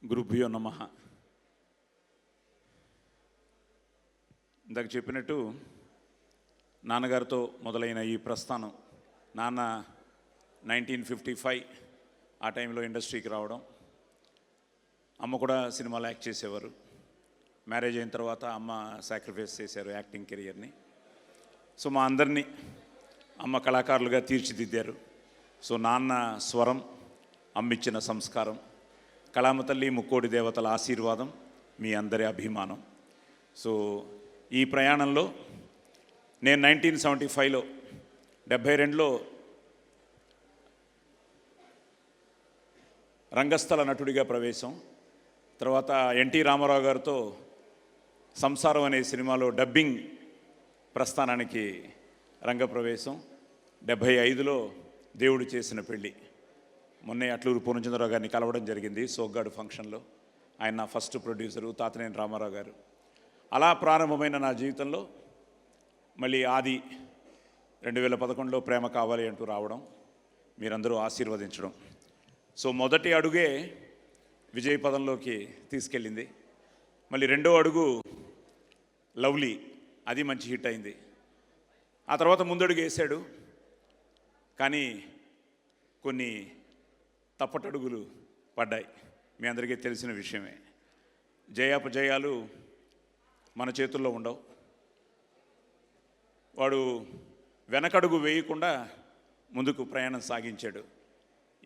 గురుభ్యో నమః. ఇందాక చెప్పినట్టు నాన్నగారితో మొదలైన ఈ ప్రస్థానం, నాన్న 1955 ఆ టైంలో ఇండస్ట్రీకి రావడం, అమ్మ కూడా సినిమాలో యాక్ట్ చేసేవారు. మ్యారేజ్ అయిన తర్వాత అమ్మ సాక్రిఫైస్ చేశారు యాక్టింగ్ కెరియర్ని. సో మా అందరినీ అమ్మ కళాకారులుగా తీర్చిదిద్దారు. సో నాన్న స్వరం, అమ్మిచ్చిన సంస్కారం, కళామ తల్లి ముక్కోడి దేవతల ఆశీర్వాదం, మీ అందరి అభిమానం. సో ఈ ప్రయాణంలో నేను 1975లో 72లో రంగస్థల నటుడిగా ప్రవేశం, తర్వాత ఎన్టీ రామారావు గారితో సంసారం అనే సినిమాలో డబ్బింగ్ ప్రస్థానానికి రంగప్రవేశం, 75లో దేవుడు చేసిన పెళ్ళి. మొన్నే అట్లూరు పూర్ణచంద్రరావు గారిని కలవడం జరిగింది సోగ్గాడు ఫంక్షన్లో. ఆయన నా ఫస్ట్ ప్రొడ్యూసరు, తాతనేని రామారావు గారు. అలా ప్రారంభమైన నా జీవితంలో మళ్ళీ ఆది 2011లో ప్రేమ కావాలి అంటూ రావడం, మీరందరూ ఆశీర్వదించడం. సో మొదటి అడుగే విజయ పదంలోకి తీసుకెళ్ళింది. మళ్ళీ రెండో అడుగు లవ్లీ, అది మంచి హిట్ అయింది. ఆ తర్వాత ముందడుగు వేశాడు, కానీ కొన్ని తప్పటడుగులు పడ్డాయి. మీ అందరికీ తెలిసిన విషయమే. జయాపజయాలు మన చేతుల్లో ఉండవు. వాడు వెనకడుగు వేయకుండా ముందుకు ప్రయాణం సాగించాడు.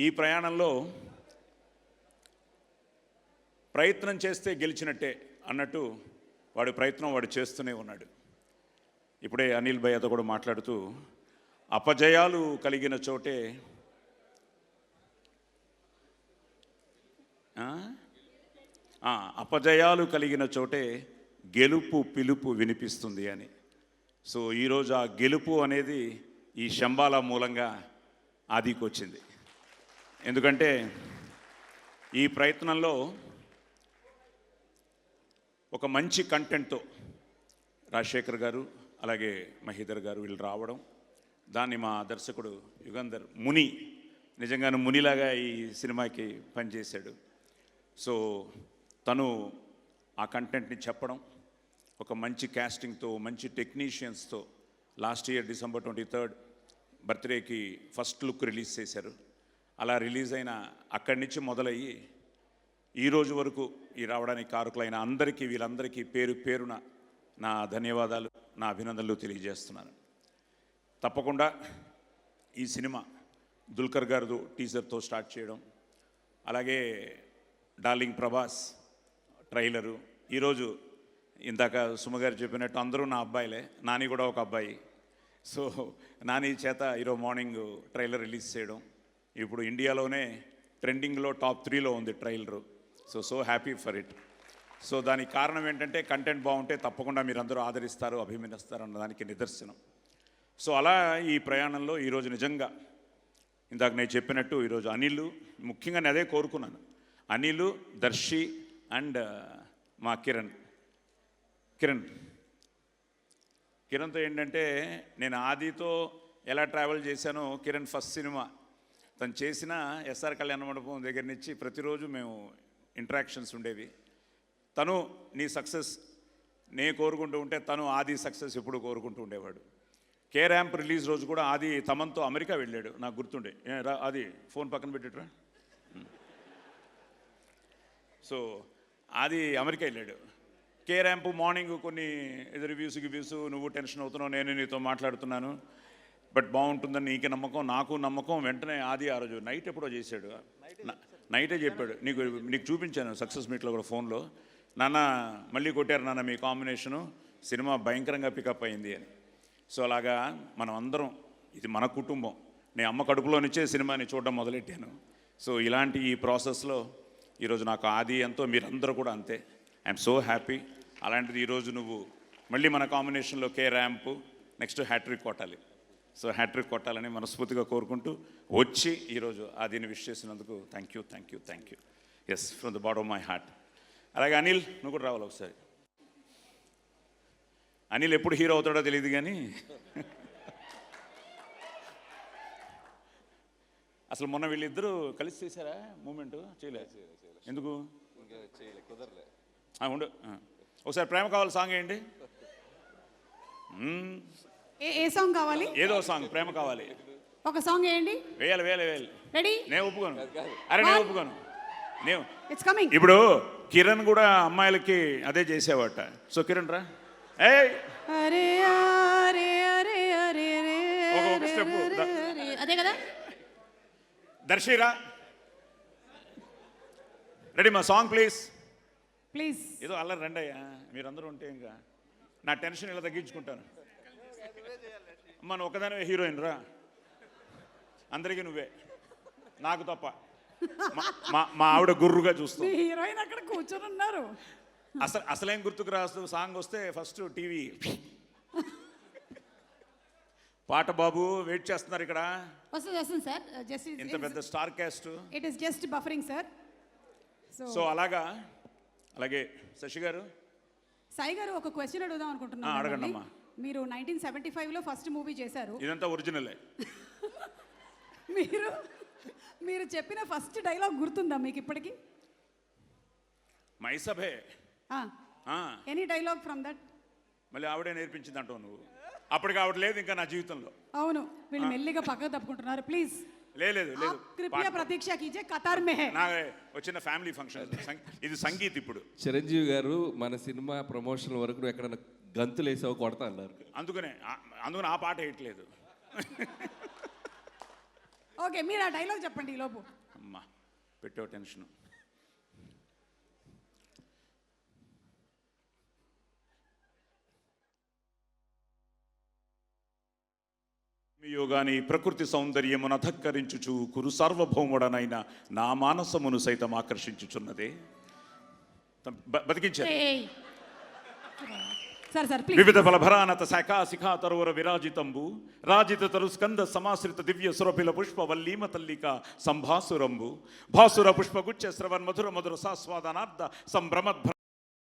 ఈ ప్రయాణంలో ప్రయత్నం చేస్తే గెలిచినట్టే అన్నట్టు వాడి ప్రయత్నం వాడు చేస్తూనే ఉన్నాడు. ఇప్పుడే అనిల్ భయ్యతో కూడా మాట్లాడుతూ, అపజయాలు కలిగిన చోటే అపజయాలు కలిగిన చోటే గెలుపు పిలుపు వినిపిస్తుంది అని. సో ఈరోజు ఆ గెలుపు అనేది ఈ శంబాల మూలంగా ఆదికి వచ్చింది. ఎందుకంటే ఈ ప్రయత్నంలో ఒక మంచి కంటెంట్తో రాజశేఖర్ గారు అలాగే మహీధర్ గారు వీళ్ళు రావడం, దాన్ని మా దర్శకుడు యుగంధర్ ముని నిజంగానే మునిలాగా ఈ సినిమాకి పనిచేశాడు. సో తను ఆ కంటెంట్ని చెప్పడం, ఒక మంచి క్యాస్టింగ్తో, మంచి టెక్నీషియన్స్తో లాస్ట్ ఇయర్ December 23 బర్త్డేకి ఫస్ట్ లుక్ రిలీజ్ చేశారు. అలా రిలీజ్ అయిన అక్కడి నుంచి మొదలయ్యి ఈరోజు వరకు ఈ రావడానికి కారకులైన అందరికీ, వీళ్ళందరికీ పేరు పేరున నా ధన్యవాదాలు, నా అభినందనలు తెలియజేస్తున్నాను. తప్పకుండా ఈ సినిమా దుల్కర్ గారు టీజర్తో స్టార్ట్ చేయడం, అలాగే డార్లింగ్ ప్రభాస్ ట్రైలరు, ఈరోజు ఇందాక సుమగారు చెప్పినట్టు అందరూ నా అబ్బాయిలే, నాని కూడా ఒక అబ్బాయి. సో నాని చేత ఈరోజు మార్నింగ్ ట్రైలర్ రిలీజ్ చేయడం, ఇప్పుడు ఇండియాలోనే ట్రెండింగ్లో టాప్ 3లో ఉంది trailer. So happy for it. So దానికి కారణం ఏంటంటే కంటెంట్ బాగుంటే తప్పకుండా మీరందరూ ఆదరిస్తారు, అభిమానిస్తారు అన్నదానికి నిదర్శనం. సో అలా ఈ ప్రయాణంలో ఈరోజు నిజంగా ఇందాక నేను చెప్పినట్టు ఈరోజు అనిల్, ముఖ్యంగా నేను అదే కోరుకున్నాను, అనిల్, దర్శి అండ్ మా కిరణ్తో ఏంటంటే నేను ఆదితో ఎలా ట్రావెల్ చేశానో, కిరణ్ ఫస్ట్ సినిమా తను చేసిన ఎస్ఆర్ కళ్యాణ మండపం దగ్గర నుంచి ప్రతిరోజు మేము ఇంటరాక్షన్స్ ఉండేవి. తను నీ సక్సెస్ నేను కోరుకుంటూ ఉంటే తను ఆది సక్సెస్ ఎప్పుడు కోరుకుంటూ ఉండేవాడు. కే ర్యాంప్ రిలీజ్ రోజు కూడా ఆది తమన్తో అమెరికా వెళ్ళాడు, నాకు గుర్తుండే. అది ఫోన్ పక్కన పెట్టిట్రా. సో అది అమెరికా వెళ్ళాడు. కే ర్యాంప్ మార్నింగ్ కొన్ని రివ్యూస్ నువ్వు టెన్షన్ అవుతున్నావు, నేను నీతో మాట్లాడుతున్నాను, బట్ బాగుంటుందని నీకే నమ్మకం, నాకు నమ్మకం. వెంటనే ఆది ఆ రోజు నైట్ ఎప్పుడో చేశాడు, నైటే చెప్పాడు, నీకు చూపించాను సక్సెస్ మీట్లో కూడా ఫోన్లో, నాన్న మళ్ళీ కొట్టారు నాన్న మీ కాంబినేషను, సినిమా భయంకరంగా పికప్ అయింది అని. సో అలాగా మనం అందరం, ఇది మన కుటుంబం, నేను అమ్మ కడుపులో నుంచే సినిమాని చూడడం మొదలెట్టాను. సో ఇలాంటి ఈ ప్రాసెస్లో ఈరోజు నాకు ఆది ఎంతో, మీరందరూ కూడా అంతే. I'm so happy. అలాంటిది ఈరోజు నువ్వు మళ్ళీ మన కాంబినేషన్లో కే ర్యాంప్ నెక్స్ట్ హ్యాట్రిక్ కొట్టాలి. సో హ్యాట్రిక్ కొట్టాలని మనస్ఫూర్తిగా కోరుకుంటూ వచ్చి ఈరోజు ఆదిని విష్ చేసినందుకు thank you. Yes, from the bottom of my heart. అలాగే అనిల్, నువ్వు కూడా రావాలి ఒకసారి. అనిల్ ఎప్పుడు హీరో అవుతాడో తెలియదు, కానీ అసలు మొన్న వీళ్ళిద్దరూ కలిసి చేశారా మూమెంట్? చేయలేదు. ఎందుకు? కుదరలే. ఉండు, ఒకసారి ప్రేమ కావాలి సాంగ్ వేయండి. ఏ సాంగ్ కావాలి? ఏదో సాంగ్, ప్రేమ కావాలి ఒక సాంగ్ వేయండి. వేయాలి వేయాలి వేయాలి. రెడీ? నేను ఒప్పుకోను. అరే నేను ఒప్పుకోను. నేను ఇట్స్ కమింగ్. ఇప్పుడు కిరణ్ కూడా అమ్మాయిలకి అదే చేసేవాట. సో కిరణ్ రా, ఏ అరే అరే అరే అరే ఒక స్టెప్ అదే కదా. దర్శిరా, రెడీ మా సాంగ్ ప్లీజ్. ప్లీజ్ ఏదో అల్లరి రండి అయ్యా, మీరందరూ ఉంటే ఇంకా నా టెన్షన్ ఇలా తగ్గించుకుంటాను. మనం ఒకదానివే హీరోయిన్ రా, అందరికీ నువ్వే, నాకు తప్ప. మా ఆవిడ గుర్రుగా చూస్తాం. హీరోయిన్ అక్కడ కూర్చొని ఉన్నారు. అసలేం గుర్తుకు రాస్తూ సాంగ్ వస్తే ఫస్ట్ టీవీ పాట. బాబు వెయిట్ చేస్తున్నారు ఇక్కడ. వస్తుంది సార్. జస్ట్ ఇంత పెద్ద star cast. It is just buffering sir. So అలాగే శశి గారు, సాయి గారు ఒక క్వశ్చన్ అడుగుదాం అనుకుంటున్నాను. అడగండి అమ్మా. మీరు 1975లో ఫస్ట్ మూవీ చేశారు. ఇదంతా ఒరిజినలే. మీరు చెప్పిన ఫస్ట్ డైలాగ్ గుర్తుందా మీకు ఇప్పటికి? మైసభే. Any dialogue from that? మళ్ళీ ఆవిడే నేర్పించింది అంటావు నువ్వు. అప్పటికి ఆవిడ లేదు ఇంకా నా జీవితంలో. అవును, వీళ్ళు మెల్లిగా పక్కకు తప్పుకుంటున్నారు. ప్లీజ్ లేదు కృపయా ప్రతీక్ష కీజే, కతార్ మే హై. నా వచ్చిన ఫ్యామిలీ ఫంక్షన్ ఇది సంగీత్. ఇప్పుడు చిరంజీవి గారు మన సినిమా ప్రమోషన్ వరకు నువ్వు ఎక్కడన్నా గంతులు వేసావు కొడతా అన్నారు. అందుకనే ఆ పాట వేయట్లేదు. ఓకే, మీరు ఆ డైలాగ్ చెప్పండి ఈ లోపు. అమ్మా పెట్టావు టెన్షన్. యోగాని ప్రకృతి సౌందర్యమును అధక్కరించుచు కురు సార్వభౌముడనైన నా మానసమును సైతం ఆకర్షించుచున్నదే. బతికించారు. వివిధ ఫలభరానత శాఖా శిఖా తరువర విరాజితంబు రాజిత తరు స్కంద సమాశ్రిత దివ్య సురభిల పుష్ప వల్లీమ తల్లిక సంభాసురంబు భాసుర పుష్పగుచ్చ శ్రవన్ మధుర మధుర సాస్వాదనార్థ సంభ్రమద్భ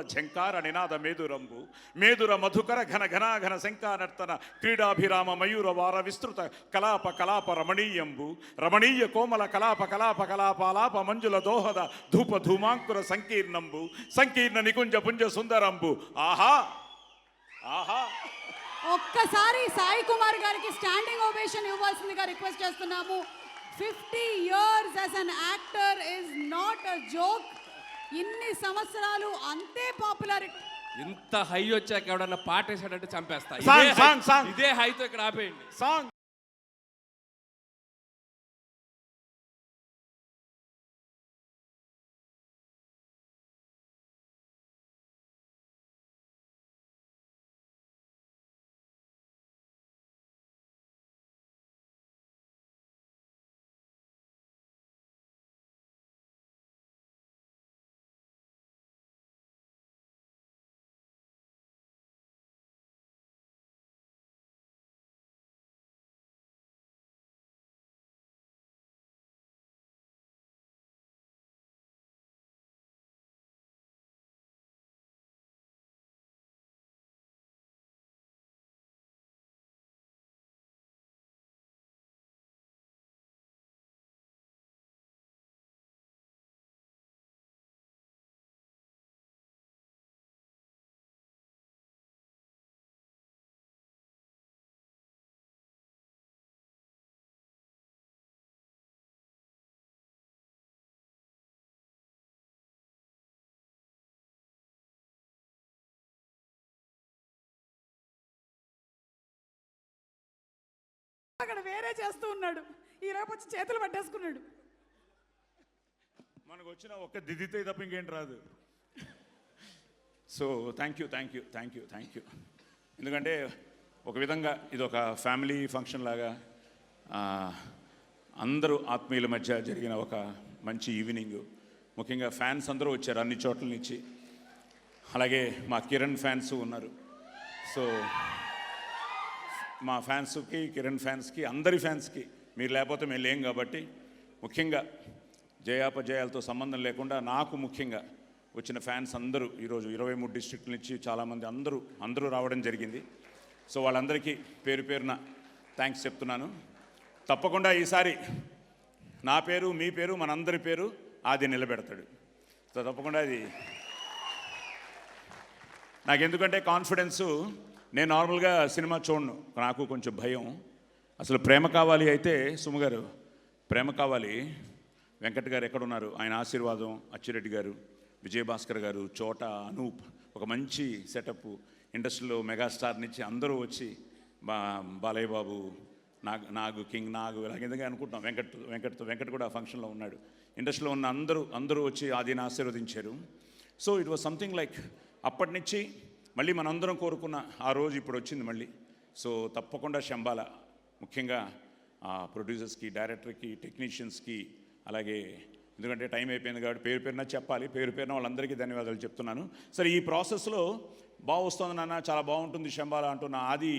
ఝంకార నినాద మేదురంబు మేదుర మధుకర ఘన ఘనాఘన శంకానర్తన క్రీడాభిరామ మయూర వార విస్తృత కలాప రమణీయంబు రమణీయ కోమల కలాప మంజుల దోహద ధూప ధూమాంకుర సంకీర్ణంబు సంకీర్ణ నికుంజ పుంజ సుందరంబు. ఆహా ఆహా. ఒక్కసారి సాయి కుమార్ గారికి స్టాండింగ్ ఓవేషన్ ఇవ్వాల్సిందిగా రిక్వెస్ట్ చేస్తున్నాము. 50 years as an actor is not a joke. ఇన్ని సంవత్సరాలు అంతే పాపులారిటీ. ఇంత హై వచ్చాక ఎవడన్నా పాట వేసాడంటే చంపేస్తా. ఇదే హైతో ఇక్కడ ఆపేయండి సాంగ్. అక్కడ వేరే చేస్తూ ఉన్నాడు, ఈ రేపు వచ్చి చేతులు పట్టేసుకున్నాడు. మనకు వచ్చిన ఒక్క దిదితే తప్ప ఇంకేంటి రాదు. So thank you. ఎందుకంటే ఒక విధంగా ఇది ఒక ఫ్యామిలీ ఫంక్షన్ లాగా అందరూ ఆత్మీయుల మధ్య జరిగిన ఒక మంచి ఈవినింగ్. ముఖ్యంగా ఫ్యాన్స్ అందరూ వచ్చారు అన్ని చోట్ల నుంచి. అలాగే మా కిరణ్ ఫ్యాన్స్ ఉన్నారు. సో మా ఫ్యాన్స్కి, కిరణ్ ఫ్యాన్స్కి, అందరి ఫ్యాన్స్కి మీరు లేకపోతే మేము లేం కాబట్టి, ముఖ్యంగా జయాపజయాలతో సంబంధం లేకుండా నాకు ముఖ్యంగా వచ్చిన ఫ్యాన్స్ అందరూ ఈరోజు 23 డిస్ట్రిక్ట్ల నుంచి చాలామంది అందరూ రావడం జరిగింది. సో వాళ్ళందరికీ పేరున థ్యాంక్స్ చెప్తున్నాను. తప్పకుండా ఈసారి నా పేరు, మీ పేరు, మనందరి పేరు ఆది నిలబెడతాడు. సో తప్పకుండా అది నాకు ఎందుకంటే కాన్ఫిడెన్సు. నేను నార్మల్గా సినిమా చూడను, నాకు కొంచెం భయం. అసలు ప్రేమ కావాలి అయితే సుమ గారు, ప్రేమ కావాలి వెంకట్ గారు ఎక్కడున్నారు, ఆయన ఆశీర్వాదం, అచ్చిరెడ్డి గారు, విజయభాస్కర్ గారు, చోట, అనూప్, ఒక మంచి సెటప్, ఇండస్ట్రీలో మెగాస్టార్ నుంచి అందరూ వచ్చి బాలయ్య బాబు, నాగు కింగ్ నాగు ఇలాగ అనుకుంటున్నాం. వెంకట్ కూడా ఫంక్షన్లో ఉన్నాడు. ఇండస్ట్రీలో ఉన్న అందరూ వచ్చి ఆదిని ఆశీర్వదించారు. So it was something like అప్పటి నుంచి మళ్ళీ మనందరం కోరుకున్న ఆ రోజు ఇప్పుడు వచ్చింది మళ్ళీ. సో తప్పకుండా శంబాల, ముఖ్యంగా ప్రొడ్యూసర్స్కి, డైరెక్టర్కి, టెక్నీషియన్స్కి, అలాగే ఎందుకంటే టైం అయిపోయింది కాబట్టి పేరు పేరున చెప్పాలి, పేరు పేరున వాళ్ళందరికీ ధన్యవాదాలు చెప్తున్నాను. సరే, ఈ ప్రాసెస్లో బాగా వస్తుంది నాన్న, చాలా బాగుంటుంది శంబాల అంటున్న ఆది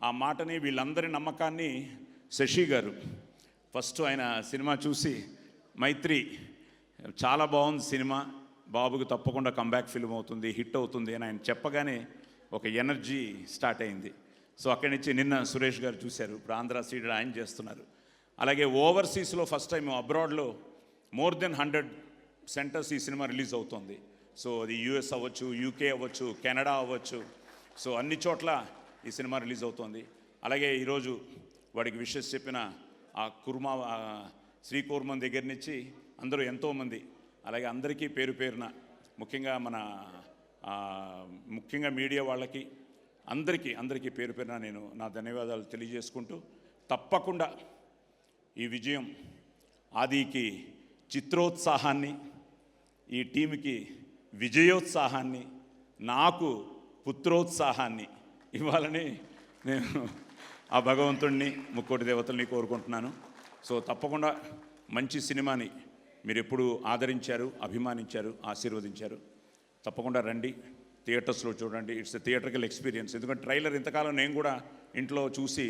ఆ మాటని, వీళ్ళందరి నమ్మకాన్ని శశి గారు ఫస్ట్ ఆయన సినిమా చూసి, మైత్రి చాలా బాగుంది సినిమా, బాబుకి తప్పకుండా కంబ్యాక్ ఫిల్మ్ అవుతుంది, హిట్ అవుతుంది అని ఆయన చెప్పగానే ఒక ఎనర్జీ స్టార్ట్ అయింది. సో అక్కడి నుంచి నిన్న సురేష్ గారు చూశారు, ఇప్పుడు ఆంధ్ర సీడెడ్ ఆయన చేస్తున్నారు. అలాగే ఓవర్సీస్లో ఫస్ట్ టైం అబ్రాడ్లో మోర్ దెన్ 100 సెంటర్స్ ఈ సినిమా రిలీజ్ అవుతుంది. సో అది యూఎస్ అవ్వచ్చు, యూకే అవ్వచ్చు, కెనడా అవ్వచ్చు, సో అన్ని చోట్ల ఈ సినిమా రిలీజ్ అవుతుంది. అలాగే ఈరోజు వాడికి విషెస్ చెప్పిన ఆ శ్రీకూర్మన్ దగ్గర నుంచి అందరూ ఎంతోమంది, అలాగే అందరికీ పేరు పేరున, ముఖ్యంగా ముఖ్యంగా మీడియా వాళ్ళకి అందరికీ పేరు పేరున నేను నా ధన్యవాదాలు తెలియజేసుకుంటూ, తప్పకుండా ఈ విజయం ఆదికి చిత్రోత్సాహాన్ని, ఈ టీంకి విజయోత్సాహాన్ని, నాకు పుత్రోత్సాహాన్ని ఇవ్వాలని నేను ఆ భగవంతుడిని, ముక్కోటి దేవతల్ని కోరుకుంటున్నాను. సో తప్పకుండా మంచి సినిమాని మీరు ఎప్పుడు ఆదరించారు, అభిమానించారు, ఆశీర్వదించారు. తప్పకుండా రండి, థియేటర్స్లో చూడండి. It's a theatrical experience. ఎందుకంటే ట్రైలర్ ఇంతకాలం నేను కూడా ఇంట్లో చూసి